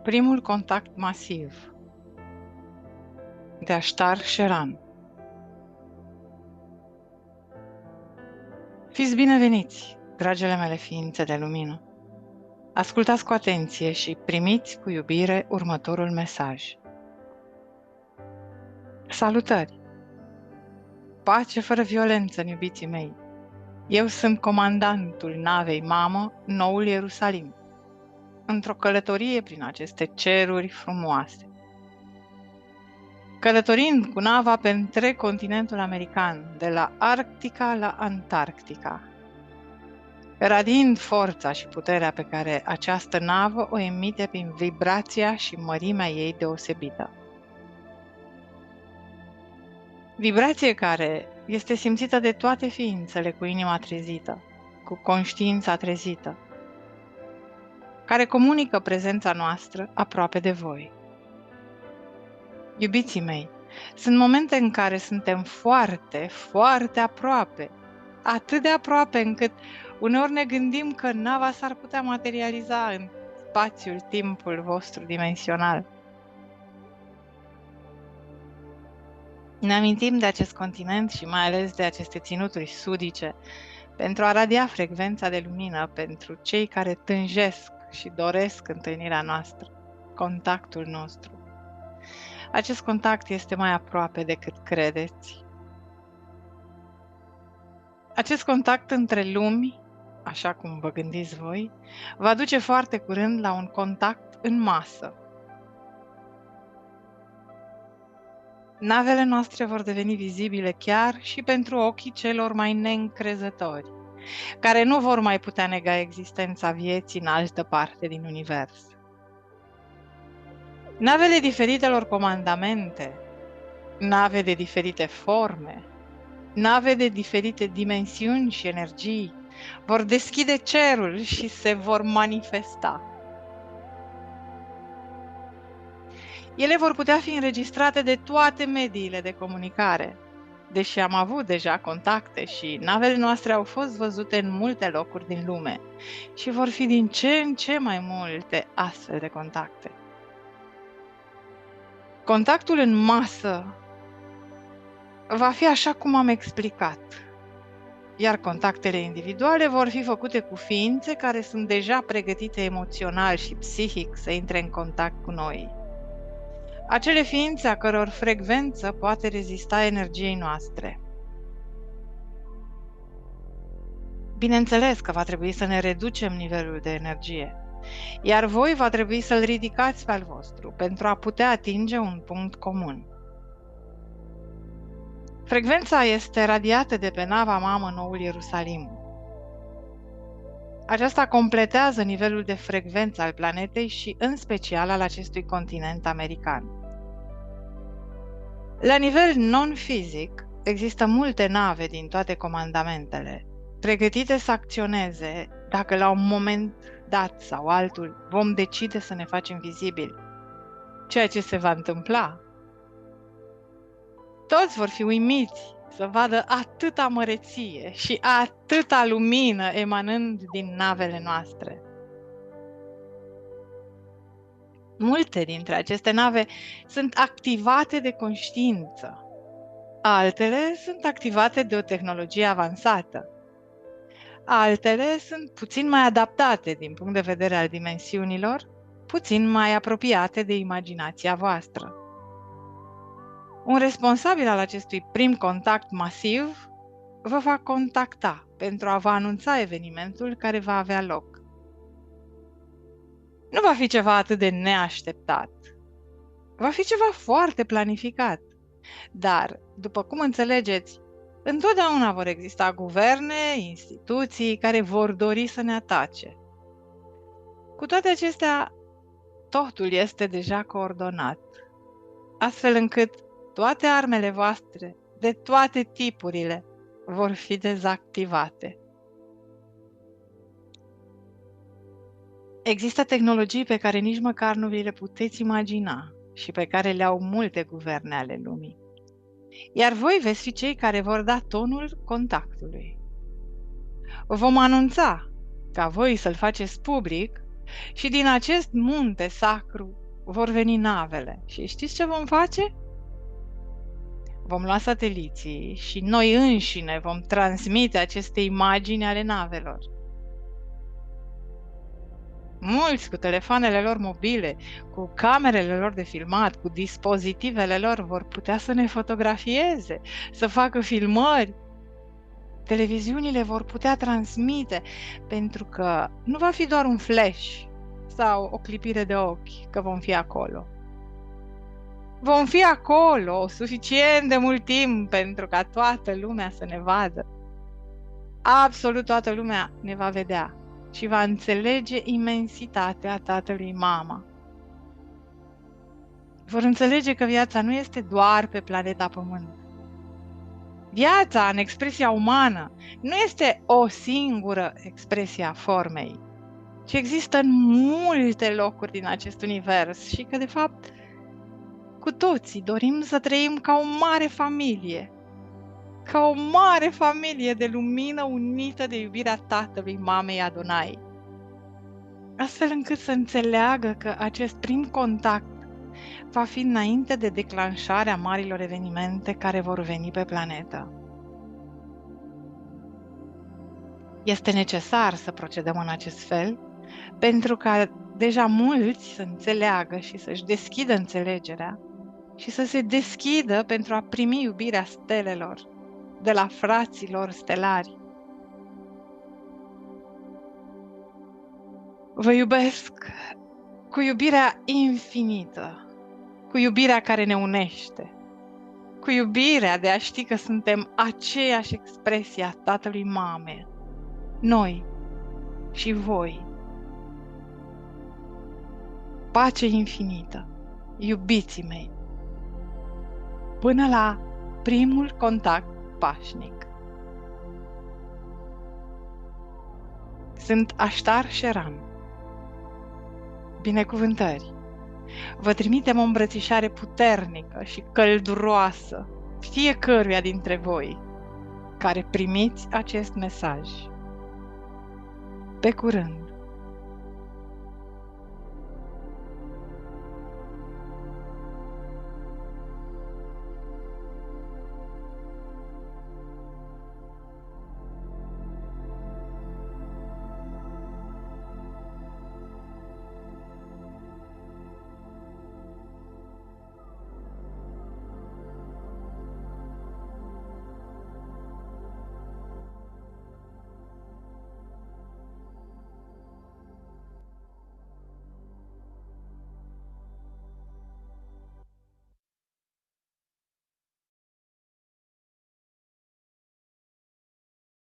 Primul contact masiv de Ashtar Sheran. Fiți bineveniți, dragile mele ființe de lumină. Ascultați cu atenție și primiți cu iubire următorul mesaj. Salutări! Pace fără violență, iubiții mei! Eu sunt comandantul navei Mamă, Noul Ierusalim, într-o călătorie prin aceste ceruri frumoase. Călătorind cu nava pe întreg continentul american, de la Arctica la Antarctica, radiind forța și puterea pe care această navă o emite prin vibrația și mărimea ei deosebită. Vibrație care este simțită de toate ființele cu inima trezită, cu conștiința trezită, care comunică prezența noastră aproape de voi. Iubiții mei, sunt momente în care suntem foarte, foarte aproape, atât de aproape încât uneori ne gândim că nava s-ar putea materializa în spațiul, timpul vostru dimensional. Ne amintim de acest continent și mai ales de aceste ținuturi sudice pentru a radia frecvența de lumină pentru cei care tânjesc și doresc întâlnirea noastră, contactul nostru. Acest contact este mai aproape decât credeți. Acest contact între lumi, așa cum vă gândiți voi, va duce foarte curând la un contact în masă. Navele noastre vor deveni vizibile chiar și pentru ochii celor mai neîncrezători, care nu vor mai putea nega existența vieții în altă parte din univers. Navele diferitelor comandamente, nave de diferite forme, nave de diferite dimensiuni și energii vor deschide cerul și se vor manifesta. Ele vor putea fi înregistrate de toate mediile de comunicare, deși am avut deja contacte și navele noastre au fost văzute în multe locuri din lume și vor fi din ce în ce mai multe astfel de contacte. Contactul în masă va fi așa cum am explicat, iar contactele individuale vor fi făcute cu ființe care sunt deja pregătite emoțional și psihic să intre în contact cu noi. Acele ființe a căror frecvență poate rezista energiei noastre. Bineînțeles că va trebui să ne reducem nivelul de energie, iar voi va trebui să-l ridicați pe al vostru pentru a putea atinge un punct comun. Frecvența este radiată de pe nava Mamă Noul Ierusalim. Aceasta completează nivelul de frecvență al planetei și în special al acestui continent american. La nivel non-fizic, există multe nave din toate comandamentele, pregătite să acționeze dacă la un moment dat sau altul vom decide să ne facem vizibili. Ceea ce se va întâmpla. Toți vor fi uimiți să vadă atâta măreție și atâta lumină emanând din navele noastre. Multe dintre aceste nave sunt activate de conștiință. Altele sunt activate de o tehnologie avansată. Altele sunt puțin mai adaptate din punct de vedere al dimensiunilor, puțin mai apropiate de imaginația voastră. Un responsabil al acestui prim contact masiv vă va contacta pentru a vă anunța evenimentul care va avea loc. Nu va fi ceva atât de neașteptat. Va fi ceva foarte planificat. Dar, după cum înțelegeți, întotdeauna vor exista guverne, instituții care vor dori să ne atace. Cu toate acestea, totul este deja coordonat, astfel încât toate armele voastre, de toate tipurile, vor fi dezactivate. Există tehnologii pe care nici măcar nu vi le puteți imagina și pe care le au multe guverne ale lumii. Iar voi veți fi cei care vor da tonul contactului. Vom anunța ca voi să-l faceți public Și din acest munte sacru vor veni navele. Și știți ce vom face? Vom lua sateliții și noi înșine vom transmite aceste imagini ale navelor. Mulți cu telefoanele lor mobile, cu camerele lor de filmat, cu dispozitivele lor vor putea să ne fotografieze, să facă filmări. Televiziunile vor putea transmite, pentru că nu va fi doar un flash sau o clipire de ochi că vom fi acolo. Vom fi acolo suficient de mult timp pentru ca toată lumea să ne vadă. Absolut toată lumea ne va vedea și va înțelege imensitatea Tatălui Mama. Vor înțelege că viața nu este doar pe planeta Pământ. Viața, în expresia umană, nu este o singură expresie a formei, ci există în multe locuri din acest univers și că, de fapt, cu toții dorim să trăim ca o mare familie, ca o mare familie de lumină unită de iubirea Tatălui, Mamei Adonai, astfel încât să înțeleagă că acest prim contact va fi înainte de declanșarea marilor evenimente care vor veni pe planetă. Este necesar să procedăm în acest fel, pentru ca deja mulți să înțeleagă și să-și deschidă înțelegerea și să se deschidă pentru a primi iubirea stelelor de la fraților stelari. Vă iubesc cu iubirea infinită, cu iubirea care ne unește, cu iubirea de a ști că suntem aceeași expresie a Tatălui Mame, noi și voi. Pace infinită, iubiții mei, până la primul contact pașnic. Sunt Aștar Sheran. Binecuvântări! Vă trimitem o îmbrățișare puternică și călduroasă fiecăruia dintre voi care primiți acest mesaj. Pe curând!